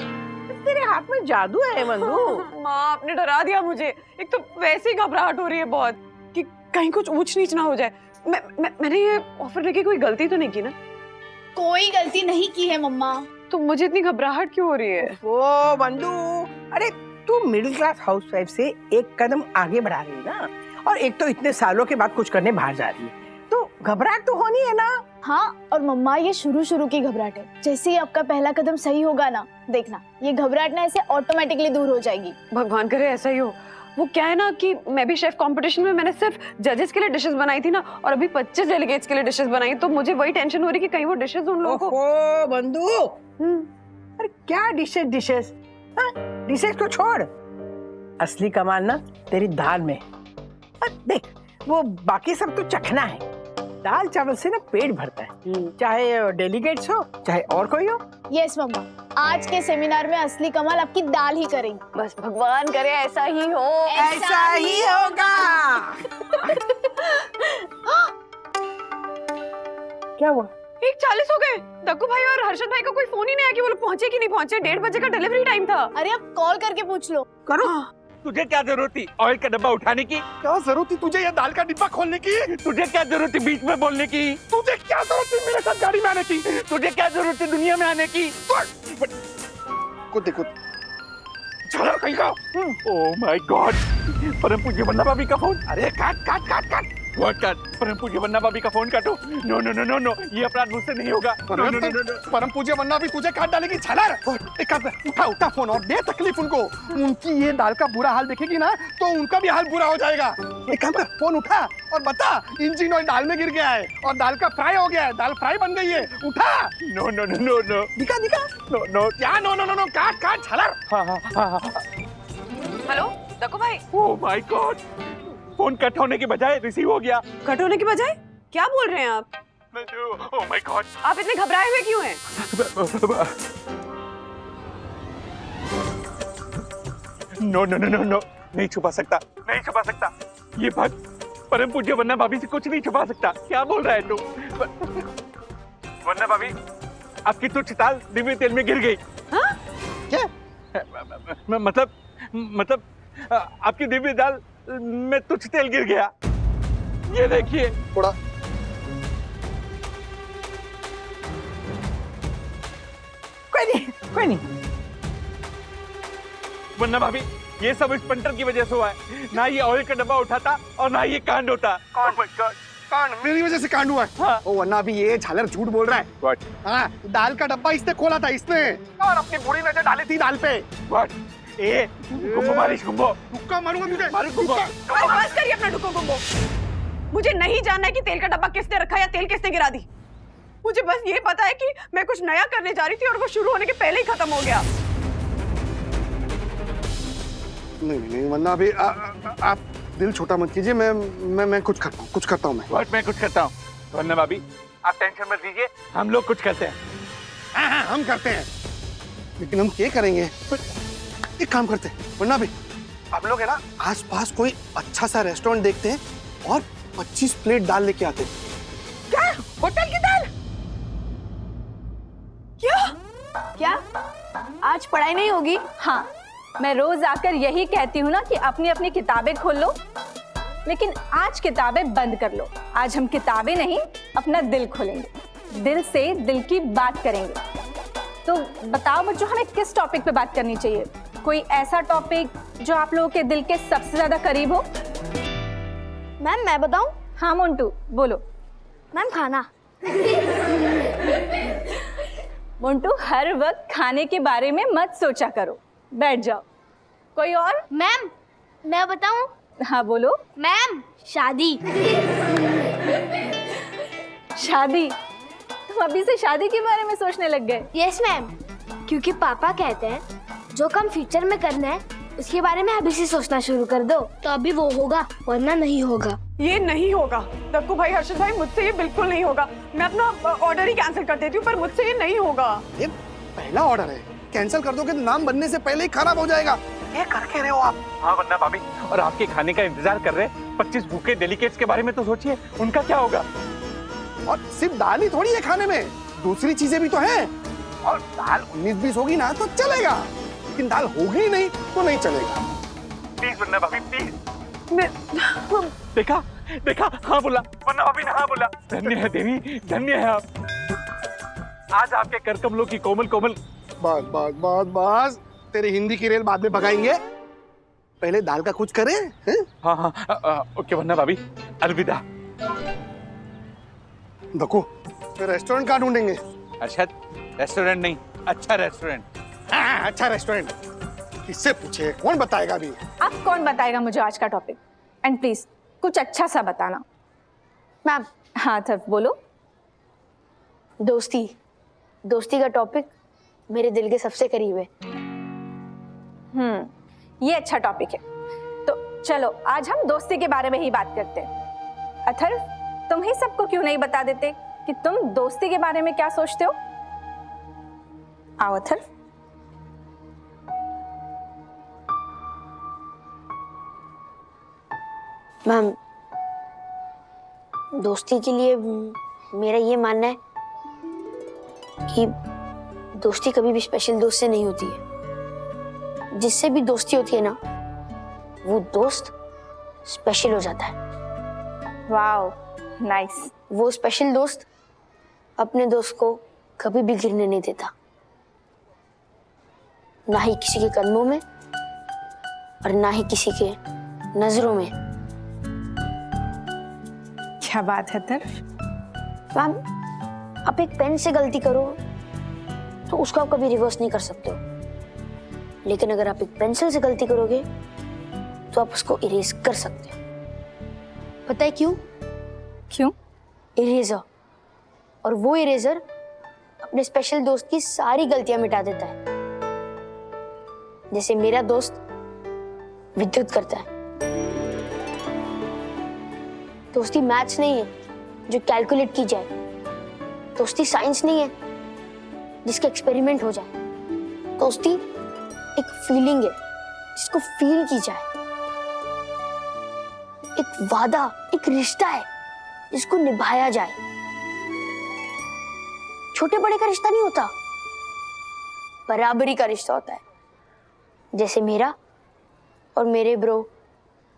Speaker 10: तेरे हाथ में जादू है बंधु।
Speaker 4: माँ आपने डरा दिया मुझे। एक तो वैसे ही घबराहट हो रही है बहुत कि कहीं कुछ ऊंच नीच ना हो जाए। मैंने ये ऑफर लेके कोई गलती तो नहीं की ना?
Speaker 13: कोई गलती नहीं की है मम्मा।
Speaker 4: तो मुझे इतनी घबराहट क्यों हो रही है?
Speaker 10: ओ बंधु, अरे तू मिडिल क्लास हाउसवाइफ से एक कदम आगे बढ़ा रही है ना, और एक तो इतने सालों के बाद कुछ करने बाहर जा रही है, तो घबराहट तो होनी है ना।
Speaker 13: हाँ, और मम्मा ये शुरू की घबराहट है। जैसे ही आपका पहला कदम सही होगा ना, देखना ये घबराहट ना ऐसे ऑटोमेटिकली दूर हो जाएगी।
Speaker 4: भगवान करे ऐसा ही हो। वो क्या है ना कि मैं भी शेफ कंपटीशन में मैंने सिर्फ जजेस के लिए डिशेस बनाई थी ना, और अभी 25 डेलीगेट्स के लिए डिशेस बनाई, तो मुझे वही टेंशन हो रही कि कहीं वो डिशेस उन लोगों को।
Speaker 10: ओहो बंधु, अरे क्या डिशेस? डिशेस को छोड़, असली कमाल ना तेरी दाल में। देख, वो बाकी सब तो चखना है, दाल चावल से ना पेट भरता है, चाहे डेलीगेट्स हो चाहे और कोई हो।
Speaker 13: यस मम्मा, आज के सेमिनार में असली कमाल आपकी दाल ही करेंगे।
Speaker 4: बस भगवान करे ऐसा ही हो।
Speaker 10: ऐसा ही होगा। क्या हुआ?
Speaker 4: 1:40 हो गए। दक्कू भाई और हर्षद भाई का कोई फोन ही नहीं आया कि वो लोग पहुंचे कि नहीं पहुंचे। 1:30 बजे का डिलीवरी टाइम था।
Speaker 13: अरे आप कॉल करके पूछ लो।
Speaker 10: करो।
Speaker 2: तुझे क्या जरूरत थी ऑयल का डब्बा उठाने की?
Speaker 12: क्या जरूरत थी तुझे ये दाल का डिब्बा खोलने की?
Speaker 2: तुझे क्या जरूरत थी बीच में बोलने की?
Speaker 12: तुझे क्या जरूरत थी मेरे साथ गाड़ी में आने की?
Speaker 2: तुझे क्या जरूरत थी दुनिया में आने की?
Speaker 12: को देखो चलो कहीं का।
Speaker 2: ओह माय गॉड, परम पूज्य वन्ना भाभी का फोन।
Speaker 12: अरे काट।
Speaker 2: व्हाट काट? परम पूज्य वन्ना भाभी का फोन काटो। नो, ये अपराध मुझसे नहीं होगा। नो।
Speaker 12: परम पूज्य वन्ना भी तुझे काट डालेगी छालर। एक काम कर, उठा फोन और दे तकलीफ उनको। उनकी ये दाल का बुरा हाल देखेगी ना तो उनका भी हाल बुरा हो जाएगा। एक काम कर, फोन उठा और बता इंजन ऑयल दाल में गिर गया है और दाल का फ्राई हो गया है, दाल फ्राई बन गई है। उठा।
Speaker 2: नो।
Speaker 12: दिखा।
Speaker 2: नो।
Speaker 12: क्या नो? काट छालर।
Speaker 2: हाँ।
Speaker 4: हेलो दक्कू भाई।
Speaker 2: Oh my God, phone cut होने की बजाय रिसीव हो गया।
Speaker 4: कट होने की बजाय? क्या बोल रहे हैं आप?
Speaker 2: ओह माय गॉड,
Speaker 4: आप इतने घबराए हुए क्यों हैं?
Speaker 2: नो, नहीं छुपा सकता। ये भक्त परम पूज्य वन्ना भाभी से कुछ नहीं छुपा सकता। क्या बोल रहा है तू? वन्ना भाभी, आपकी तुच्छ दाल दिव्य तेल में गिर गई।
Speaker 4: हाँ?
Speaker 2: क्या? मतलब आपकी दिव्य दाल में तुच्छ तेल गिर गया। ये देखिए।
Speaker 12: थोड़ा
Speaker 10: कोई नहीं।
Speaker 2: वन्ना भाभी, ये सब इस पंटर की वजह से हुआ है। ना ये ऑयल का डब्बा उठाता और ना ये कांड होता। Oh my God,
Speaker 12: कांड मेरी वजह से कांड हुआ है। हाँ। ओ वरना अभी ये झालर झूठ बोल रहा है।
Speaker 2: What?
Speaker 12: हाँ, दाल का डब्बा इसने खोला था इसने और अपनी बुरी नजर डाली थी दाल पे।
Speaker 2: What? ए गुम्बो मारिश गुम्बो।
Speaker 12: तुक्का मारूंगा तुझे।
Speaker 2: मारिश गुम्बो।
Speaker 5: बस करिए अपना डुक्को गुम्बो। मुझे नहीं जानना है कि तेल का डब्बा किसने रखा या तेल किसने गिरा दी। मुझे बस ये पता है कि मैं कुछ नया करने जा रही थी और वो शुरू होने के पहले ही खत्म हो गया।
Speaker 12: नहीं वरना अभी आप दिल छोटा मत कीजिए। मैं कुछ करता हूँ मैं।
Speaker 2: मैं कुछ करता हूँ। वरना भाभी आप टेंशन मत लीजिए, हम लोग कुछ करते हैं।
Speaker 12: हाँ, हम करते हैं, लेकिन हम क्या करेंगे? एक काम करते हैं, वरना भी हम लोग है ना आसपास कोई अच्छा सा रेस्टोरेंट देखते हैं और 25 प्लेट दाल लेके आते हैं।
Speaker 5: क्या? होटल की दाल?
Speaker 1: क्या आज पढ़ाई नहीं होगी? हाँ, मैं रोज आकर यही कहती हूँ ना कि अपनी अपनी किताबें खोल लो, लेकिन आज किताबें बंद कर लो। आज हम किताबें नहीं, अपना दिल खोलेंगे, दिल से दिल की बात करेंगे। तो बताओ बच्चों, हमें किस टॉपिक पे बात करनी चाहिए? कोई ऐसा टॉपिक जो आप लोगों के दिल के सबसे ज्यादा करीब हो?
Speaker 13: मैम मैं बताऊं?
Speaker 1: हाँ मोन्टू बोलो।
Speaker 13: मैम खाना।
Speaker 1: मोन्टू हर वक्त खाने के बारे में मत सोचा करो, बैठ जाओ। कोई और?
Speaker 13: मैम मैं बताऊं?
Speaker 1: हाँ बोलो।
Speaker 13: मैम शादी।
Speaker 1: शादी? तुम अभी से शादी के बारे में सोचने लग गए?
Speaker 13: यस मैम, क्योंकि पापा कहते हैं जो काम फ्यूचर में करना है उसके बारे में अभी से सोचना शुरू कर दो, तो अभी वो होगा वरना नहीं होगा।
Speaker 5: ये नहीं होगा तक्कू भाई, हर्षद भाई, मुझसे ये बिल्कुल नहीं होगा। मैं अपना ऑर्डर ही कैंसिल कर देती हूँ, पर मुझसे ये नहीं होगा।
Speaker 12: ये पहला ऑर्डर है, कैंसिल कर दोगे तो नाम बनने से पहले ही खराब हो जाएगा। ये करके रहे हो आप?
Speaker 2: हाँ वरना भाभी, और आपके खाने का इंतजार कर रहे 25 भूखे डेलीकेट्स के बारे में तो सोचिए, उनका क्या होगा?
Speaker 12: और सिर्फ दाल ही थोड़ी है खाने में, दूसरी चीजें भी तो हैं। और दाल 19-20 होगी ना तो चलेगा, लेकिन दाल होगी ही नहीं तो नहीं चलेगा।
Speaker 2: प्लीज वरना भाभी प्लीज। देखा देखा, हाँ बोला, वरना भाभी ने हाँ बोला। धन्य है देवी, धन्य है आप। आज आपके कर कमलों की कोमल कोमल।
Speaker 12: बस तेरी हिंदी की रेल बाद में भगाएंगे, पहले दाल का कुछ करें।
Speaker 2: हाँ ओके वरना भाभी, अलविदा।
Speaker 12: देखो रेस्टोरेंट कहाँ ढूंढेंगे?
Speaker 2: अच्छा रेस्टोरेंट नहीं, अच्छा रेस्टोरेंट।
Speaker 12: हाँ, अच्छा रेस्टोरेंट किससे पूछे, कौन बताएगा अभी?
Speaker 1: अब कौन बताएगा मुझे आज का टॉपिक? एंड प्लीज कुछ अच्छा सा बताना।
Speaker 13: मैम
Speaker 1: हाँ तब बोलो।
Speaker 13: दोस्ती का टॉपिक मेरे दिल के सबसे करीब है।
Speaker 1: ये अच्छा टॉपिक है, तो चलो आज हम दोस्ती के बारे में ही बात करते हैं। अथर्व, तुम ही सबको क्यों नहीं बता देते कि तुम दोस्ती के बारे में क्या सोचते हो? आओ अथर्व।
Speaker 13: मैम दोस्ती के लिए मेरा ये मानना है कि दोस्ती कभी भी स्पेशल दोस्त से नहीं होती है। जिससे भी दोस्ती होती है ना, वो दोस्त स्पेशल हो जाता है।
Speaker 1: Wow nice.
Speaker 13: वो स्पेशल दोस्त अपने दोस्त को कभी भी गिरने नहीं देता, ना ही किसी के कदमों में और ना ही किसी के नजरों में।
Speaker 1: क्या बात है तर?
Speaker 13: मैम आप एक पेन से गलती करो तो उसको आप कभी रिवर्स नहीं कर सकते हो, लेकिन अगर आप एक पेंसिल से गलती करोगे तो आप उसको इरेज कर सकते हो। पता है क्यों?
Speaker 1: क्यों?
Speaker 13: इरेजर, और वो इरेजर अपने स्पेशल दोस्त की सारी गलतियां मिटा देता है, जैसे मेरा दोस्त विद्युत करता है। दोस्ती मैथ्स नहीं है जो कैलकुलेट की जाए, दोस्ती साइंस नहीं है जिसके एक्सपेरिमेंट हो जाए। दोस्ती एक फीलिंग है जिसको फील की जाए, एक वादा, एक रिश्ता है जिसको निभाया जाए। छोटे बड़े का रिश्ता नहीं होता, बराबरी का रिश्ता होता है, जैसे मेरा और मेरे ब्रो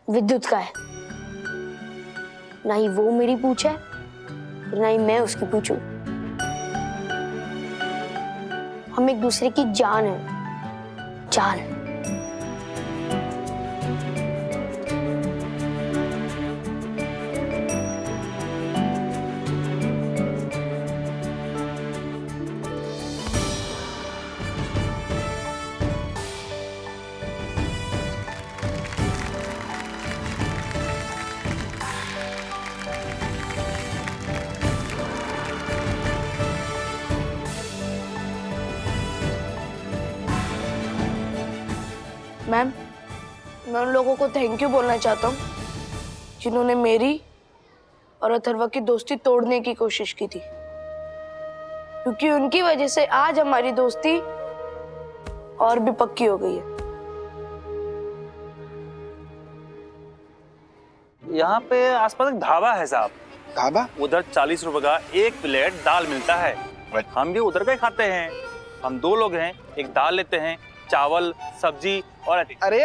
Speaker 13: विद्युत का है। ना ही वो मेरी पूछ है ना ही मैं उसकी पूछूं। हम एक दूसरे की जान है, जान। मैं उन लोगों को थैंक यू बोलना चाहता हूँ जिन्होंने मेरी और अथर्वा की दोस्ती तोड़ने की कोशिश की थी, क्योंकि उनकी वजह से आज हमारी दोस्ती और भी पक्की हो गई है।
Speaker 16: यहाँ पे आसपास एक ढाबा है साहब।
Speaker 12: ढाबा?
Speaker 16: उधर 40 रुपए का एक प्लेट दाल मिलता है। हम भी उधर का ही खाते हैं। हम 2 लोग हैं, एक दाल लेते हैं, चावल, सब्जी और
Speaker 12: अरे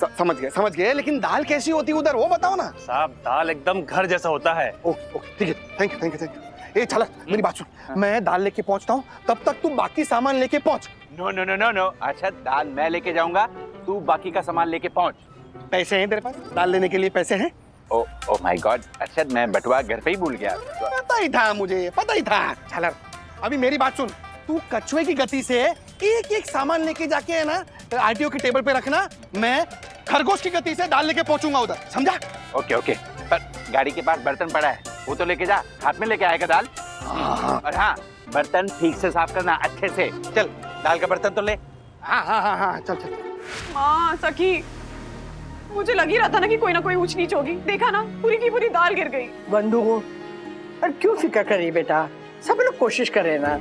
Speaker 12: समझ गए, लेकिन दाल कैसी होती है उधर, वो बताओ ना।
Speaker 16: साहब दाल एकदम घर जैसा होता है।
Speaker 12: ओके ठीक है, थैंक यू। ए चल मेरी बात सुन, मैं दाल लेके पहुंचता हूँ, तब तक तू बाकी सामान लेके पहुंच।
Speaker 2: नो। अच्छा दाल मैं लेके जाऊंगा, तू बाकी का सामान लेके पहुंच।
Speaker 12: पैसे हैं तेरे पास? दाल लेने के लिए पैसे हैं?
Speaker 2: ओ माय गॉड, अच्छा मैं बटुआ घर पे ही भूल गया।
Speaker 12: पता ही था मुझे, पता ही था। चल अभी मेरी बात सुन, तू कछुए की गति से एक एक सामान लेके जाके है ना आरटीओ की टेबल पे रखना, मैं खरगोश की गति से दाल लेके पहुंचूंगा उधर, समझा?
Speaker 2: ओके, पर गाड़ी के पास बर्तन पड़ा है, वो तो लेके जा, हाथ में लेके आएगा दाल। और हाँ, बर्तन ठीक से साफ करना अच्छे से। चल दाल का बर्तन तो ले।
Speaker 12: हाँ चल।
Speaker 5: माँ सखी, मुझे लग ही रहा था ना कि कोई ना कोई ऊंच नीच होगी। देखा ना, पूरी की पूरी दाल गिर गई।
Speaker 10: बंधु, और क्यों फिक्र कर रही बेटा, सब लोग कोशिश कर रहे हैं ना,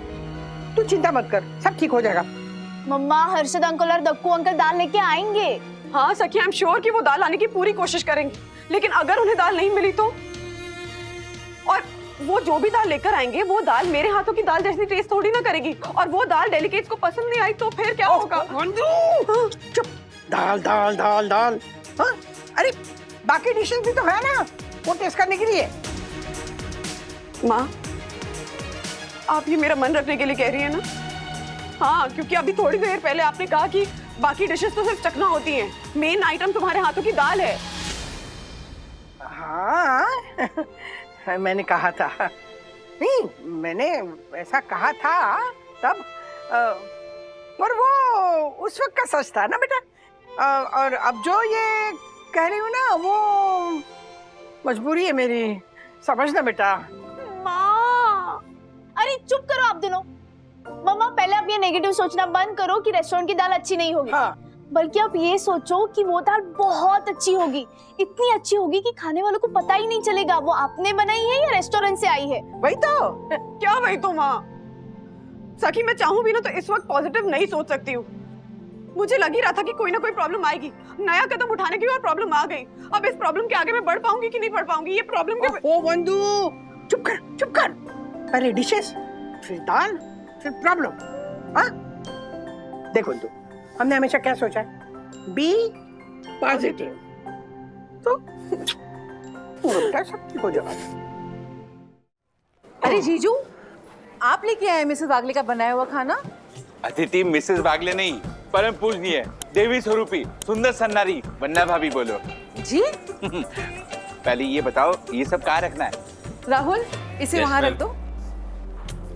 Speaker 10: तू चिंता मत कर, सब ठीक हो जाएगा।
Speaker 13: मम्मा, हर्षद अंकल और दक्कू अंकल दाल लेके आएंगे।
Speaker 5: हाँ सखी, आई एम श्योर कि वो दाल लाने की पूरी कोशिश करेंगे, लेकिन अगर उन्हें दाल नहीं मिली तो? और वो जो भी दाल लेकर आएंगे, वो दाल मेरे हाथों की दाल जैसी टेस्ट थोड़ी ना करेगी, और वो दाल डेलीकेट्स को पसंद नहीं आई तो फिर क्या होगा?
Speaker 10: चुप, दाल। हाँ? अरे बाकी डिशेस भी तो है ना, वो टेस्ट करने के लिए।
Speaker 5: माँ, आप ये मेरा मन रखने के लिए कह रही है ना? हाँ, क्योंकि अभी थोड़ी देर पहले आपने कहा कि बाकी डिशेस तो सिर्फ चखना होती हैं, मेन आइटम तुम्हारे हाथों की दाल है।
Speaker 10: हाँ मैंने कहा था, नहीं मैंने ऐसा कहा था तब, पर वो उस वक्त का सच था ना बेटा। और अब जो ये कह रही हूँ ना, वो मजबूरी है मेरी, समझना बेटा।
Speaker 13: माँ, अरे चुप करो आप दोनों। मम्मा, पहले आप ये नेगेटिव सोचना बंद करो कि रेस्टोरेंट की दाल अच्छी नहीं होगी।
Speaker 10: हाँ।
Speaker 13: बल्कि आप ये सोचो कि वो दाल बहुत अच्छी होगी, इतनी अच्छी होगी कि खाने वालों को पता ही नहीं चलेगा वो आपने बनाई है या रेस्टोरेंट से आई है।
Speaker 10: वही तो।
Speaker 5: क्या वही तो माँ? सखी, मैं चाहूँ भी ना तो इस वक्त पॉजिटिव नहीं सोच सकती हूँ। मुझे लग ही रहा था कि कोई ना कोई प्रॉब्लम आएगी, नया कदम उठाने की और प्रॉब्लम आ गई। अब इस प्रॉब्लम के आगे मैं बढ़ पाऊंगी कि नहीं बढ़ पाऊंगी, ये प्रॉब्लम के।
Speaker 10: ओ बंधु, चुप कर। पहले डिशेस, फिर दाल, फिर प्रॉब्लम। हाँ देखो बंधु, हमने हमेशा क्या सोचा है, बी पॉजिटिव, तो पूरा सब ठीक हो जाएगा।
Speaker 5: अरे जीजू, आप लेके आए मिसेस वागले का बनाया हुआ खाना?
Speaker 2: अतिथि मिसेस वागले नहीं, परम पूजनीय देवी स्वरूपी सुंदर सन्नारी वन्ना भाभी बोलो।
Speaker 5: जी?
Speaker 2: पहले ये बताओ, ये सब कहाँ रखना है?
Speaker 5: राहुल, इसे वहाँ रख दो।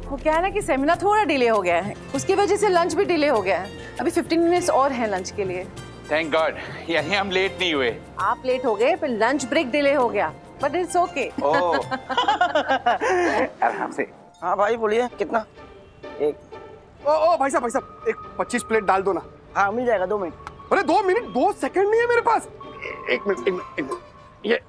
Speaker 5: वो क्या है ना कि सेमिनार थोड़ा डिले हो गया है, उसकी वजह से लंच भी डिले हो गया है। अभी 15 मिनट्स और हैं लंच के लिए।
Speaker 2: थैंक गॉड, यानी हम लेट नहीं हुए।
Speaker 5: आप लेट हो गए, फिर लंच ब्रेक डिले हो गया, बट इट्स ओके।
Speaker 2: आराम से।
Speaker 11: हाँ भाई बोलिए, कितना? एक।
Speaker 12: ओ भाई साहब, एक 25 प्लेट डाल दो ना।
Speaker 11: हाँ मिल जाएगा, 2 मिनट।
Speaker 12: अरे 2 मिनट, 2 सेकंड नहीं है मेरे पास। एक मिनट।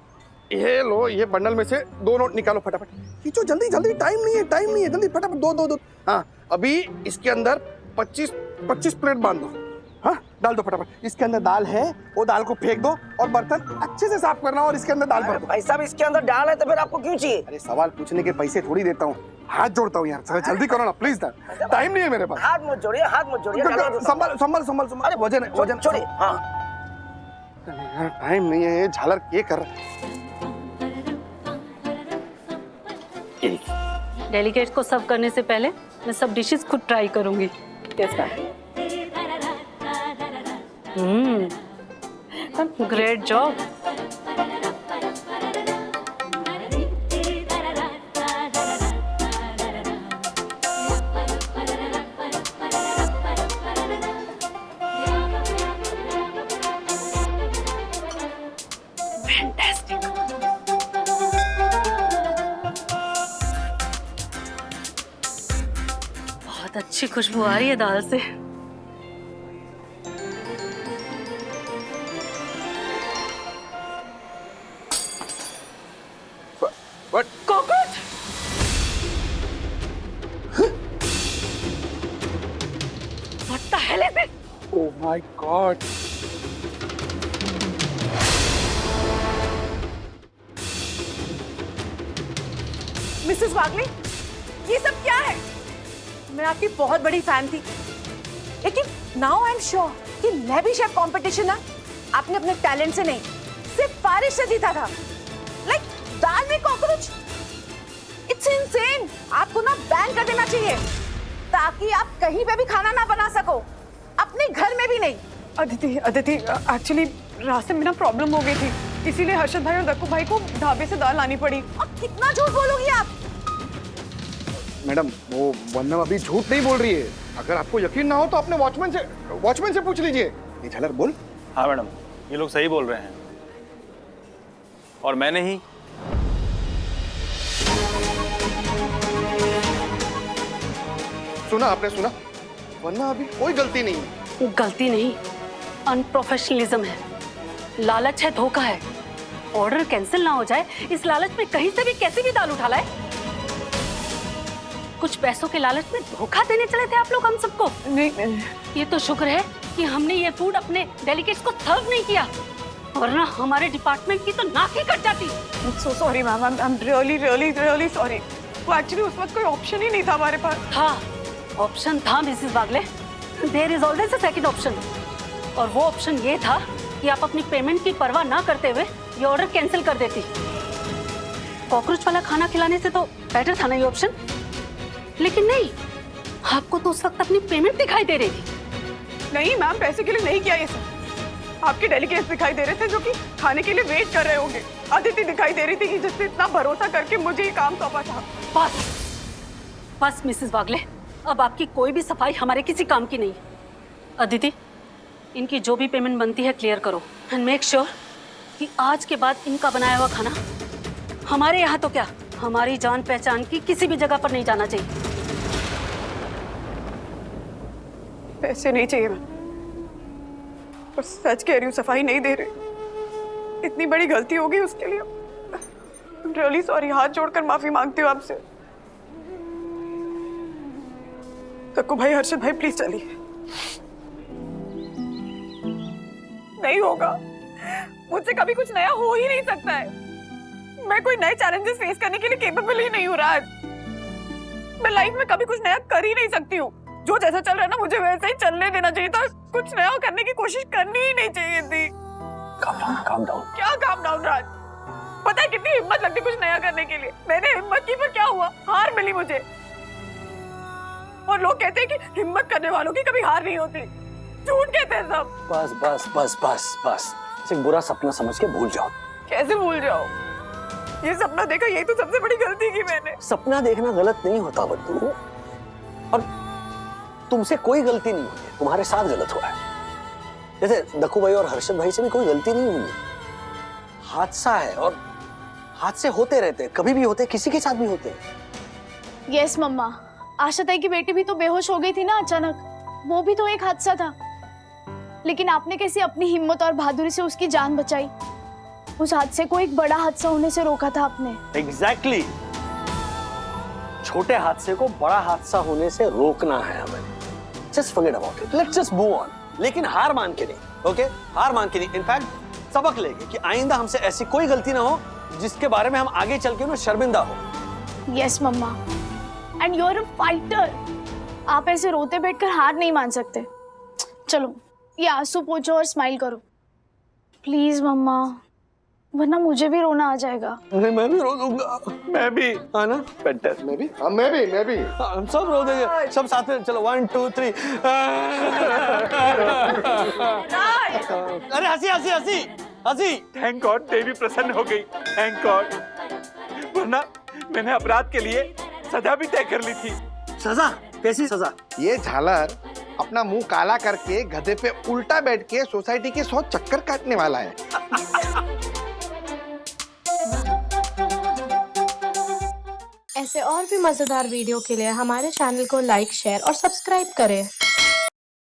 Speaker 12: ये लो, ये बंडल में से 2 नोट निकालो फटाफट। खींचो जल्दी, टाइम नहीं है, जल्दी फटाफट। 2। हाँ अभी इसके अंदर 25 प्लेट बांध दो। हाँ डाल दो फटाफट। इसके अंदर दाल है, वो दाल को फेंक दो और बर्तन अच्छे से साफ करना और इसके अंदर दाल भर दो।
Speaker 11: भाई साहब, इसके अंदर दाल है तो फिर आपको क्यों चाहिए?
Speaker 12: अरे सवाल पूछने के पैसे थोड़ी देता हूँ, हाथ जोड़ता हूँ यार, जल्दी करो ना प्लीज ना, टाइम नहीं है मेरे पास।
Speaker 11: हाथ मत जोड़िए।
Speaker 12: संभल।
Speaker 11: अरे
Speaker 12: वजन
Speaker 11: छोड़िए। हाँ
Speaker 12: टाइम नहीं है, ये झालर ये कर रहा।
Speaker 1: डेलीगेट्स को सर्व करने से पहले मैं सब डिशेस खुद ट्राई करूंगी। कैसा? Great job. बहुत अच्छी खुशबू आ रही है दाल से।
Speaker 10: गॉड।
Speaker 5: मिसेस वागले, ये सब क्या है? मैं आपकी बहुत बड़ी फैन थी, लेकिन नाउ आई एम श्योर कि मैं भी शेफ कंपटीशन ना आपने अपने टैलेंट से नहीं, सिर्फ बारिश से जीता था। लाइक दाल में कॉकरोच, इट्स इनसेन। आपको ना बैन कर देना चाहिए ताकि आप कहीं पे भी खाना ना बना सको, अपने घर में भी नहीं।
Speaker 4: अदिति एक्चुअली रास्ते में ना प्रॉब्लम हो गई थी, इसीलिए हर्षद भाई और दक्कू भाई को ढाबे से दाल लानी पड़ी।
Speaker 5: अब कितना झूठ बोलोगी आप?
Speaker 12: मैडम वो वंदना अभी झूठ नहीं बोल रही है। अगर आपको यकीन ना हो तो अपने वॉचमैन से पूछ लीजिए। ये झालर बोल।
Speaker 16: हाँ मैडम, ये लोग सही बोल रहे हैं और मैंने ही
Speaker 12: सुना, आपने सुना? वरना अभी कोई गलती नहीं है।
Speaker 1: वो गलती नहीं, अनप्रोफेशनलिज्म है, लालच है, धोखा है। ऑर्डर कैंसिल ना हो जाए इस लालच में कहीं से भी कैसे भी दाल उठा लाए। कुछ पैसों के लालच में धोखा देने चले थे आप लोग हम सबको।
Speaker 4: नहीं,
Speaker 1: ये तो शुक्र है कि हमने ये फूड अपने डेलीगेट्स को सर्व नहीं किया, वरना हमारे डिपार्टमेंट की तो नाक ही कट जाती।
Speaker 4: So sorry ma'am, I am really sorry. वो एक्चुअली उस वक्त कोई ऑप्शन ही नहीं था हमारे पास।
Speaker 1: हाँ, ऑप्शन था Mrs Wagle, there is always a second option. और वो ऑप्शन ये था कि आप अपनी पेमेंट की परवाह ना करते हुए ये ऑर्डर कैंसिल कर देती। कॉकरोच वाला खाना खिलाने से तो बेटर था ना ये ऑप्शन, लेकिन नहीं, आपको तो उस वक्त अपनी पेमेंट दिखाई दे रही थी।
Speaker 4: नहीं मैम, पैसे के लिए नहीं किया ये सब। आपके डेलीगेट्स दिखाई दे रहे थे जो कि खाने के लिए वेट कर रहे होंगे। अदिति दिखाई दे रही थी कि जिससे इतना भरोसा करके मुझे ये काम सौंपा था।
Speaker 1: बस मिसेस वागले, अब आपकी कोई भी सफाई हमारे किसी काम की नहीं। अदिति, इनकी जो भी पेमेंट बनती है क्लियर करो एंड मेक श्योर कि आज के बाद इनका बनाया हुआ खाना हमारे यहाँ तो क्या, हमारी जान पहचान की किसी भी जगह पर नहीं जाना चाहिए।
Speaker 4: पैसे नहीं चाहिए मैम, पर सच कह रही हूँ, सफाई नहीं दे रही। इतनी बड़ी गलती हो गई उसके लिए रियली सॉरी। हाथ जोड़कर माफी मांगती हूँ आपसे। दक्कू भाई, हर्षद भाई, प्लीज चलिए। नहीं होगा, मुझसे कभी कुछ नया हो ही नहीं सकता है। मैं कोई नए चैलेंजेस फेस करने के लिए केपेबल ही नहीं हूँ राज। मैं लाइफ में कभी कुछ नया कर ही नहीं सकती हूँ। जो जैसा चल रहा है ना, मुझे वैसे ही चलने देना चाहिए था। कुछ नया करने की कोशिश करनी ही नहीं चाहिए थी।
Speaker 6: Calm down.
Speaker 4: क्या काम डाउन राज? पता है कितनी हिम्मत लगती कुछ नया करने के लिए। मैंने हिम्मत की, पर क्या हुआ? हार मिली मुझे। और लोग कहते हैं कि हिम्मत करने वालों की कभी हार नहीं होती। झूठ कहते हैं सब।
Speaker 6: बस बस बस बस बस, इसे बुरा सपना समझ के भूल जाओ।
Speaker 4: कैसे भूल जाओ? ये सपना देखा, यही तो सबसे बड़ी गलती की मैंने।
Speaker 6: सपना देखना गलत नहीं होता बट्टू, और तुमसे कोई गलती नहीं हुई, तुम्हारे साथ गलत हुआ है। जैसे दक्कू भाई और हर्षद भाई से भी कोई गलती नहीं हुई, हादसा है। और हादसे होते रहते, कभी भी होते, किसी के साथ भी होते।
Speaker 13: यस मम्मा, आशा ताई की बेटी भी तो बेहोश हो गई थी ना अचानक, वो भी तो एक हादसा था। लेकिन आपने कैसे अपनी हिम्मत और बहादुरी से उसकी जान बचाई। उस हादसे को एक बड़ा हादसा होने से रोका था आपने।
Speaker 6: एग्जैक्टली, छोटे हादसे को बड़ा हादसा होने से रोकना है हमें। Just forget about it, let's just move on. लेकिन हार मान के नहीं, ओके? हार मान के नहीं, इनफैक्ट सबक लेंगे कि आइंदा हमसे ऐसी कोई गलती ना हो जिसके बारे में हम आगे चल के ना शर्मिंदा हो।
Speaker 13: Yes mama, and you are a fighter. आप ऐसे रोते बैठकर हार नहीं मान सकते। चलो ये आंसू पोंछो और स्माइल करो प्लीज मम्मा, वरना मुझे भी रोना आ जाएगा।
Speaker 6: नहीं, मैं भी रो दूंगा। मैं भी, है ना? बेटर।
Speaker 12: मैं भी, हाँ मैं भी।
Speaker 6: हम सब रो देंगे, सब साथ में। चलो 1 2 3। अरे हंसी हंसी हंसी हंसी।
Speaker 2: थैंक गॉड देवी प्रसन्न हो गई, थैंक गॉड, वरना मैंने अपराध के लिए सजा भी तय कर ली थी।
Speaker 6: सजा? कैसी सजा?
Speaker 12: ये झालर अपना मुंह काला करके गधे पे उल्टा बैठ के सोसाइटी के 100 चक्कर काटने वाला है।
Speaker 17: ऐसे और भी मजेदार वीडियो के लिए हमारे चैनल को लाइक, शेयर और सब्सक्राइब करें।